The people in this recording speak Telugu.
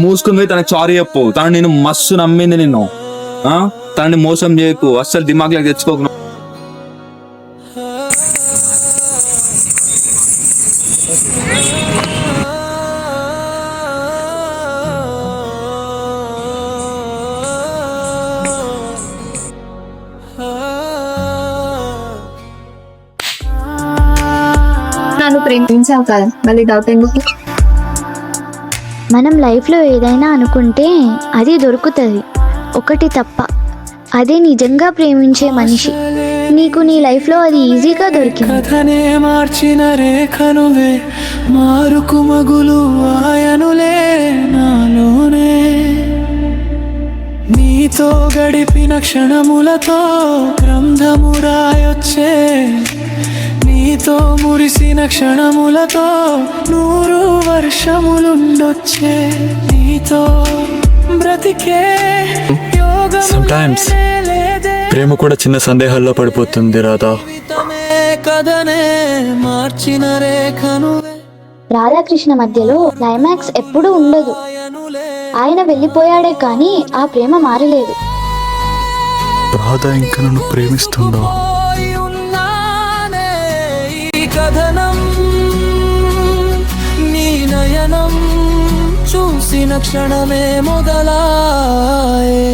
మూసుకుని పోయి తనకి సారీ చెప్పు. తను నేను మస్తు నమ్మింది నిన్ను. తనని మోసం చేయకు, అస్సలు దిమాగ్లోకి తెచ్చుకోకు. నన్ను ప్రేమించావు కదా, మళ్ళీ డౌట్ ఎందుకు? మనం లైఫ్లో ఏదైనా అనుకుంటే అది దొరుకుతుంది, ఒకటి తప్ప. అదే నిజంగా ప్రేమించే మనిషి. నీకు నీ లైఫ్లో అది ఈజీగా దొరికింది. కథనే మార్చిన రేఖనువే, మారుకు మగులు ఆయనులే నాలోనే. నీతో గడిపిన క్షణములతో గ్రంథము రాయొచ్చే, నీతో మురిసిన క్షణములతో 100 వర్షములుండొచ్చే. నీతో బ్రతికే Sometimes ప్రేమ కూడా చిన్న సందేహాల్లో పడిపోతుంది రాధా. కథనే మార్చిన రేఖను. రాధాకృష్ణ మధ్యలో క్లైమాక్స్ ఎప్పుడూ ఉండదు. ఆయన వెళ్ళిపోయాడే కానీ ఆ ప్రేమ మారలేదు. రాధా ఇంకా నన్ను ప్రేమిస్తుందా? ఈ కథనం నీ నయనం చూసిన క్షణమే మొదలాయే.